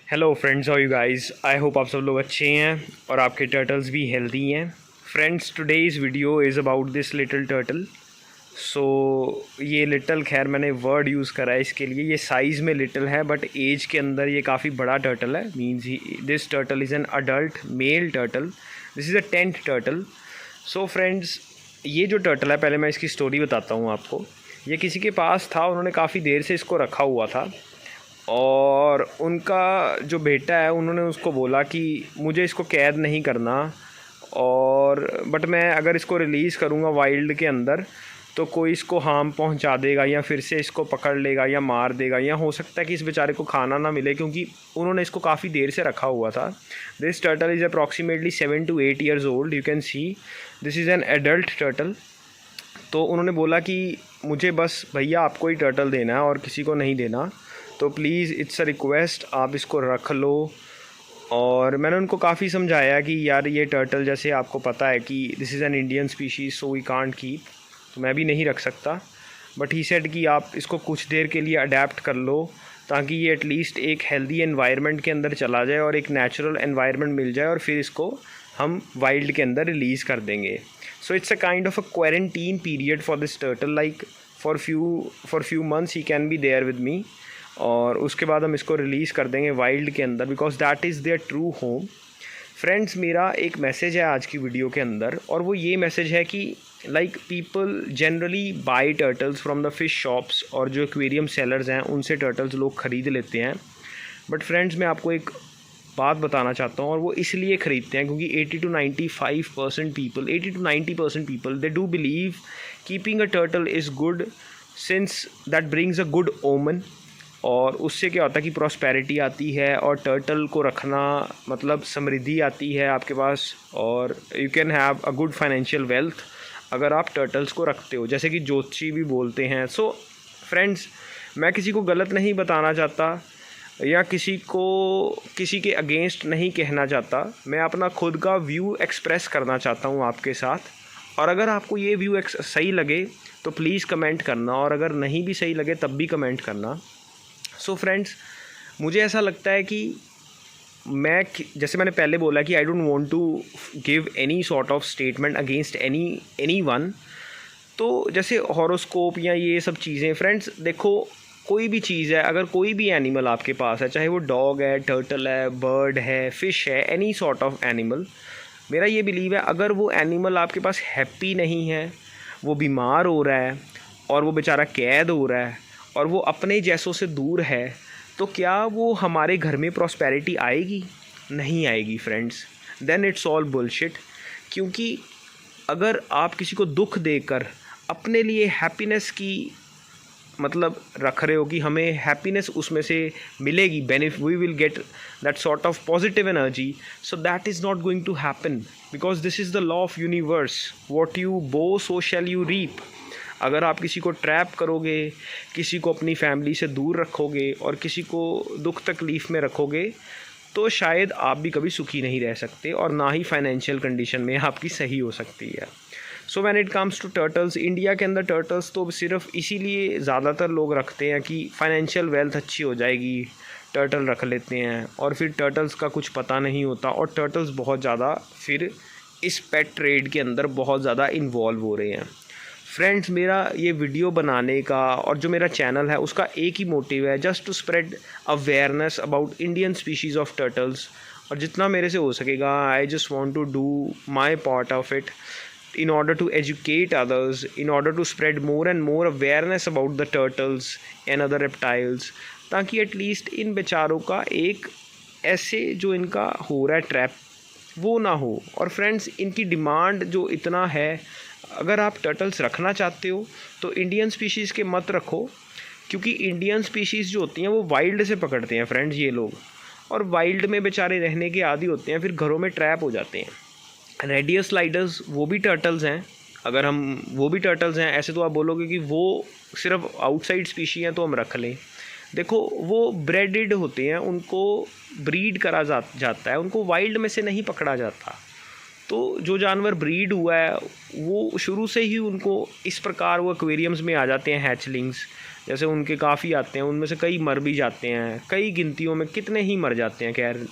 Hello friends, how you guys. I hope आप सब लोग अच्छे हैं और आपके टर्टल्स भी हेल्दी हैं। Friends, today's video is about this little turtle. So ये लिटिल, खैर मैंने वर्ड यूज़ करा है इसके लिए। ये साइज़ में लिटिल है बट एज के अंदर ये काफ़ी बड़ा टर्टल है। Means this turtle is an adult mail turtle. This is a tenth turtle. So friends, ये जो टर्टल है, पहले मैं इसकी स्टोरी बताता हूँ आपको। ये किसी के पास था, उन्होंने काफ़ी देर से इसको रखा हुआ था और उनका जो बेटा है, उन्होंने उसको बोला कि मुझे इसको कैद नहीं करना, और बट मैं अगर इसको रिलीज़ करूँगा वाइल्ड के अंदर तो कोई इसको हार्म पहुंचा देगा या फिर से इसको पकड़ लेगा या मार देगा, या हो सकता है कि इस बेचारे को खाना ना मिले, क्योंकि उन्होंने इसको काफ़ी देर से रखा हुआ था। This turtle is approximately 7 to 8 years old. You can see this is an adult turtle. तो उन्होंने बोला कि मुझे बस भैया आपको ही टर्टल देना है और किसी को नहीं देना, तो प्लीज़ इट्स अ रिक्वेस्ट, आप इसको रख लो। और मैंने उनको काफ़ी समझाया कि यार ये टर्टल, जैसे आपको पता है कि this is an Indian species, so we can't keep, तो मैं भी नहीं रख सकता। बट ही सेड कि आप इसको कुछ देर के लिए अडेप्ट कर लो ताकि ये एटलीस्ट एक हेल्दी एनवायरनमेंट के अंदर चला जाए और एक नेचुरल एनवायरनमेंट मिल जाए, और फिर इसको हम वाइल्ड के अंदर रिलीज़ कर देंगे। So it's a kind of a quarantine period for this turtle, like for few months he can be there with me, और उसके बाद हम इसको रिलीज़ कर देंगे वाइल्ड के अंदर, because that is their true home. Friends, मेरा एक मैसेज है आज की वीडियो के अंदर, और वो ये मैसेज है कि like people generally by turtles from the fish shops, और जो एक्वेरियम सेलर्स हैं उनसे टर्टल्स लोग ख़रीद लेते हैं। बट फ्रेंड्स, मैं आपको एक बात बताना चाहता हूँ, और वो इसलिए ख़रीदते हैं क्योंकि 80 to 90% people they do believe keeping a turtle is good, since that brings a good ओमन। और उससे क्या होता है कि प्रॉस्पेरिटी आती है, और टर्टल को रखना मतलब समृद्धि आती है आपके पास, और you can have a good financial wealth अगर आप टर्टल्स को रखते हो, जैसे कि ज्योतिषी भी बोलते हैं। सो फ्रेंड्स, मैं किसी को गलत नहीं बताना चाहता या किसी के अगेंस्ट नहीं कहना चाहता। मैं अपना खुद का व्यू एक्सप्रेस करना चाहता हूँ आपके साथ, और अगर आपको ये व्यू सही लगे तो प्लीज़ कमेंट करना, और अगर नहीं भी सही लगे तब भी कमेंट करना। सो फ्रेंड्स, मुझे ऐसा लगता है कि जैसे मैंने पहले बोला कि I don't want to give any sort of statement against anyone. तो जैसे हॉरोस्कोप या ये सब चीज़ें, फ्रेंड्स देखो, कोई भी चीज़ है, अगर कोई भी एनिमल आपके पास है, चाहे वो डॉग है, टर्टल है, बर्ड है, फ़िश है, एनी सॉर्ट ऑफ एनिमल, मेरा ये बिलीव है अगर वो एनिमल आपके पास हैप्पी नहीं है, वो बीमार हो रहा है और वो बेचारा कैद हो रहा है और वो अपने जैसों से दूर है, तो क्या वो हमारे घर में प्रॉस्पेरिटी आएगी? नहीं आएगी friends. Then it's all bullshit. क्योंकि अगर आप किसी को दुख देकर अपने लिए हैप्पीनेस की मतलब रख रहे हो कि हमें हैप्पीनेस उसमें से मिलेगी, we will get that sort of positive energy, so that is not going to happen, because this is the law of universe. What you sow so shall you reap. अगर आप किसी को ट्रैप करोगे, किसी को अपनी फैमिली से दूर रखोगे और किसी को दुख तकलीफ़ में रखोगे, तो शायद आप भी कभी सुखी नहीं रह सकते, और ना ही फाइनेंशियल कंडीशन में आपकी सही हो सकती है। So when it comes to turtles, India के अंदर टर्टल्स तो सिर्फ इसीलिए ज़्यादातर लोग रखते हैं कि फाइनेंशियल वेल्थ अच्छी हो जाएगी, टर्टल रख लेते हैं, और फिर टर्टल्स का कुछ पता नहीं होता, और टर्टल्स बहुत ज़्यादा फिर इस पेट ट्रेड के अंदर बहुत ज़्यादा इन्वॉल्व हो रहे हैं। फ्रेंड्स, मेरा ये वीडियो बनाने का और जो मेरा चैनल है उसका एक ही मोटिव है, just to spread awareness about Indian species of turtles, और जितना मेरे से हो सकेगा I just want to do my part of it in order to educate others, in order to spread more and more awareness about the turtles and other reptiles, ताकि at least in बेचारों का एक ऐसे जो इनका हो रहा है ट्रैप वो ना हो। और फ्रेंड्स, इनकी डिमांड जो इतना है, अगर आप टर्टल्स रखना चाहते हो तो इंडियन स्पीशीज़ के मत रखो, क्योंकि इंडियन स्पीशीज़ जो होती हैं वो वाइल्ड से पकड़ते हैं फ्रेंड्स ये लोग, और वाइल्ड में बेचारे रहने के आदी होते हैं, फिर घरों में ट्रैप हो जाते हैं। रेडियस स्लाइडर्स वो भी टर्टल्स हैं, अगर हम वो भी टर्टल्स हैं, ऐसे तो आप बोलोगे कि वो सिर्फ आउटसाइड स्पीशी हैं तो हम रख लें। देखो, वो ब्रेडेड होते हैं, उनको ब्रीड करा जाता है, उनको वाइल्ड में से नहीं पकड़ा जाता। तो तो जो जानवर ब्रीड हुआ है वो शुरू से ही उनको इस प्रकार वो एक्वेरियम्स में आ जाते हैं, हैचलिंग्स जैसे उनके काफ़ी आते हैं, उनमें से कई मर भी जाते हैं, कई गिनतियों में कितने ही मर जाते हैं, खैर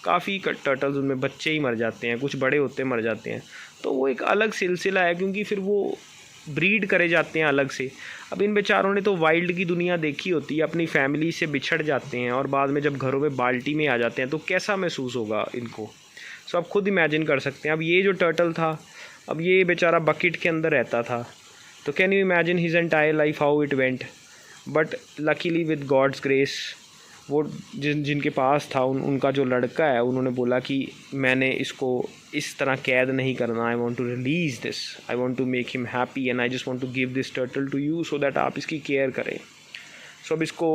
काफ़ी टर्टल्स उनमें बच्चे ही मर जाते हैं, कुछ बड़े होते मर जाते हैं। तो वो एक अलग सिलसिला है, क्योंकि फिर वो ब्रीड करे जाते हैं अलग से। अब इन बेचारों ने तो वाइल्ड की दुनिया देखी होती है, अपनी फैमिली से बिछड़ जाते हैं और बाद में जब घरों में बाल्टी में आ जाते हैं तो कैसा महसूस होगा इनको। सो आप खुद इमेजिन कर सकते हैं। अब ये जो टर्टल था, अब ये बेचारा बकेट के अंदर रहता था, तो can you imagine his entire life how it went. But luckily with God's grace वो जिनके पास था उनका जो लड़का है, उन्होंने बोला कि मैंने इसको इस तरह कैद नहीं करना, I want to release this, I want to make him happy and I just want to give this turtle to you so that आप इसकी केयर करें। सो अब इसको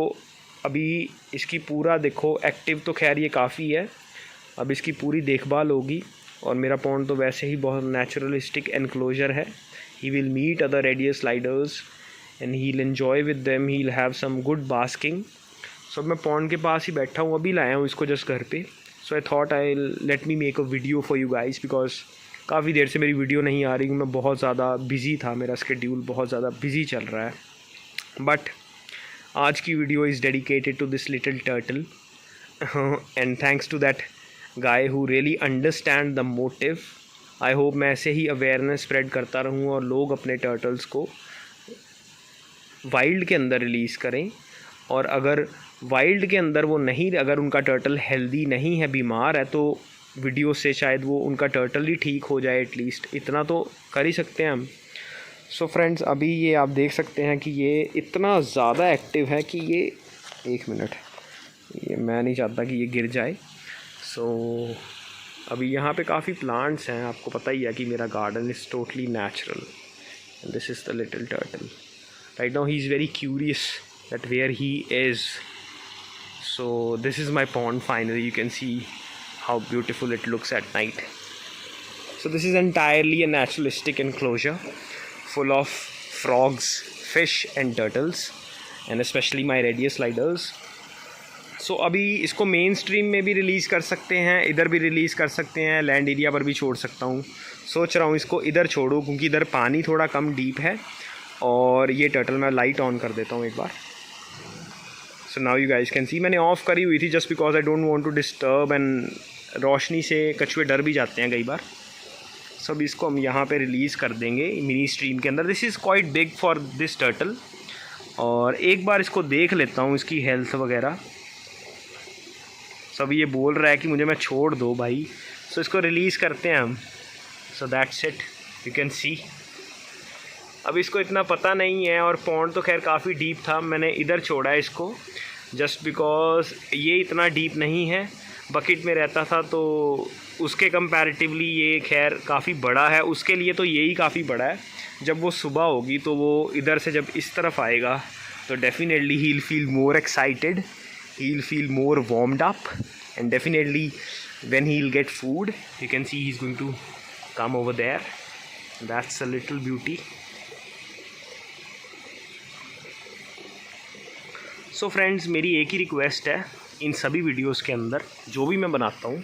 अभी इसकी पूरा देखो, एक्टिव तो खैर ये काफ़ी है, अब इसकी पूरी देखभाल होगी। और मेरा पॉन्ड तो वैसे ही बहुत नेचुरलिस्टिक एनक्लोजर है। He will meet other radius sliders and he will enjoy with them, he will have some good basking. So मैं पॉन्ड के पास ही बैठा हूँ, अभी लाया हूँ इसको जस्ट घर पे। So I thought I let me make a video for you guys, because काफ़ी देर से मेरी वीडियो नहीं आ रही, मैं बहुत ज़्यादा बिज़ी था, मेरा शेड्यूल बहुत ज़्यादा बिज़ी चल रहा है। बट आज की video is dedicated to this little turtle and thanks to that guy who really understand the motive. I hope मैं ऐसे ही अवेयरनेस स्प्रेड करता रहूँ और लोग अपने टर्टल्स को वाइल्ड के अंदर रिलीज़ करें। और अगर वाइल्ड के अंदर वो नहीं, अगर उनका टर्टल हेल्दी नहीं है, बीमार है, तो वीडियो से शायद वो उनका टर्टल ही ठीक हो जाए, एटलीस्ट इतना तो कर ही सकते हैं हम। सो फ्रेंड्स, अभी ये आप देख सकते हैं कि ये इतना ज़्यादा एक्टिव है कि ये, एक मिनट, ये मैं नहीं चाहता कि ये गिर जाए। सो अभी यहाँ पे काफ़ी प्लांट्स हैं, आपको पता ही है कि मेरा garden is totally natural and this is the little turtle. Right now he is very curious that where he is. So this is my pond. Finally you can see how beautiful it looks at night. So this is entirely a naturalistic enclosure full of frogs, fish and turtles and especially my radius sliders. So अभी इसको main stream में भी release कर सकते हैं, इधर भी release कर सकते हैं, लैंड एरिया पर भी छोड़ सकता हूँ। सोच रहा हूँ इसको इधर छोड़ूँ क्योंकि इधर पानी थोड़ा कम डीप है। और ये टर्टल मैं लाइट ऑन कर देता हूँ एक बार। So now you guys can see, मैंने ऑफ़ करी हुई थी just because I don't want to disturb and रोशनी से कछुए डर भी जाते हैं कई बार। सो अब इसको हम यहाँ पे रिलीज़ कर देंगे मिनी स्ट्रीम के अंदर। This is quite big for this turtle. और एक बार इसको देख लेता हूँ इसकी हेल्थ वगैरह। सब ये बोल रहा है कि मुझे मैं छोड़ दो भाई। सो इसको रिलीज़ करते हैं हम। So that's it, you can सी। अब इसको इतना पता नहीं है और पॉन्ड तो खैर काफ़ी डीप था, मैंने इधर छोड़ा है इसको जस्ट बिकॉज ये इतना डीप नहीं है। बकेट में रहता था तो उसके कंपैरेटिवली ये खैर काफ़ी बड़ा है, उसके लिए तो यही काफ़ी बड़ा है। जब वो सुबह होगी तो वो इधर से जब इस तरफ आएगा तो definitely he will feel more excited, he will feel more warmed up and definitely when he will get food you can see he is going to come over there. That's a little beauty. So friends, मेरी एक ही request है इन सभी videos के अंदर जो भी मैं बनाता हूँ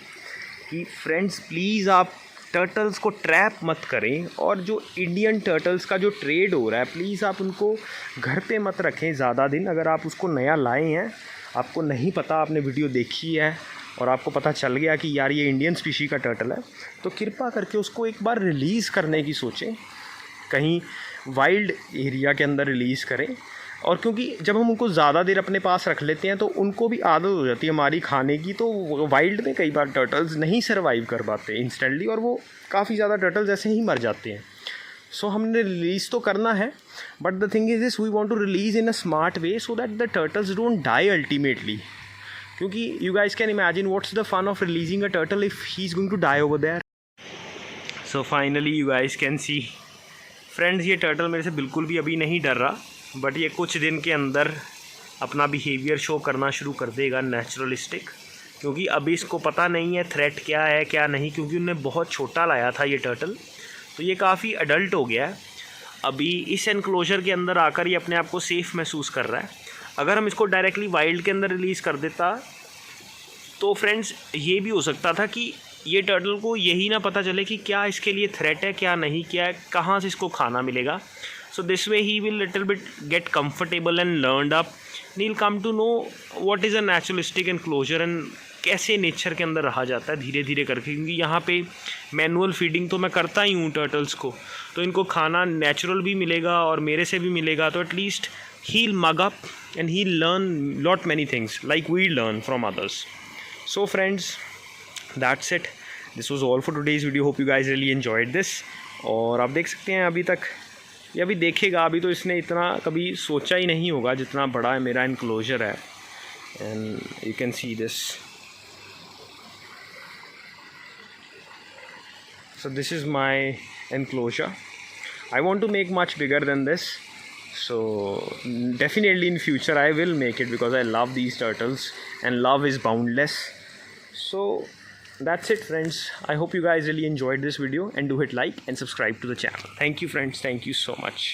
कि फ्रेंड्स प्लीज़ आप टर्टल्स को ट्रैप मत करें। और जो इंडियन टर्टल्स का जो ट्रेड हो रहा है, प्लीज़ आप उनको घर पे मत रखें ज़्यादा दिन। अगर आप उसको नया लाए हैं, आपको नहीं पता, आपने वीडियो देखी है और आपको पता चल गया कि यार ये इंडियन स्पीशी का टर्टल है, तो कृपा करके उसको एक बार रिलीज़ करने की सोचें, कहीं वाइल्ड एरिया के अंदर रिलीज़ करें। और क्योंकि जब हम उनको ज़्यादा देर अपने पास रख लेते हैं तो उनको भी आदत हो जाती है हमारी खाने की, तो वाइल्ड में कई बार टर्टल्स नहीं सर्वाइव कर पाते इंस्टेंटली और वो काफ़ी ज़्यादा टर्टल्स ऐसे ही मर जाते हैं। सो हमने रिलीज़ तो करना है, but the thing is this, we want to release in a smart way so that the turtles don't die ultimately. क्योंकि you guys can imagine what's the fun of releasing a turtle if he is going to die over there. So finally you guys can see friends, ये टर्टल मेरे से बिल्कुल भी अभी नहीं डर रहा, बट ये कुछ दिन के अंदर अपना बिहेवियर शो करना शुरू कर देगा नेचुरलिस्टिक, क्योंकि अभी इसको पता नहीं है थ्रेट क्या है क्या नहीं, क्योंकि उन्होंने बहुत छोटा लाया था ये टर्टल, तो ये काफ़ी अडल्ट हो गया है। अभी इस एनक्लोजर के अंदर आकर ये अपने आप को सेफ़ महसूस कर रहा है। अगर हम इसको डायरेक्टली वाइल्ड के अंदर रिलीज़ कर देता तो फ्रेंड्स ये भी हो सकता था कि ये टर्टल को यही ना पता चले कि क्या इसके लिए थ्रेट है, क्या नहीं, क्या है, कहाँ से इसको खाना मिलेगा. So this way he will little bit get comfortable and learned up. नील come to know what is a naturalistic enclosure and कैसे नेचर के अंदर रहा जाता है धीरे धीरे करके. क्योंकि यहाँ पे मैनुअल फीडिंग तो मैं करता ही हूँ टर्टल्स को, तो इनको खाना नेचुरल भी मिलेगा और मेरे से भी मिलेगा. तो at least he'll mug up and he'll learn lot many things like we learn from others. So friends, that's it. This was all for today's video. Hope you guys really enjoyed this. और आप देख सकते हैं अभी तक ये अभी देखेगा, अभी तो इसने इतना कभी सोचा ही नहीं होगा जितना बड़ा है मेरा एनक्लोजर है. And you can see this. So this is my enclosure. I want to make much bigger than this. So definitely in future I will make it because I love these turtles and love is boundless. So that's it friends. I hope you guys really enjoyed this video and do hit like and subscribe to the channel. Thank you friends. Thank you so much.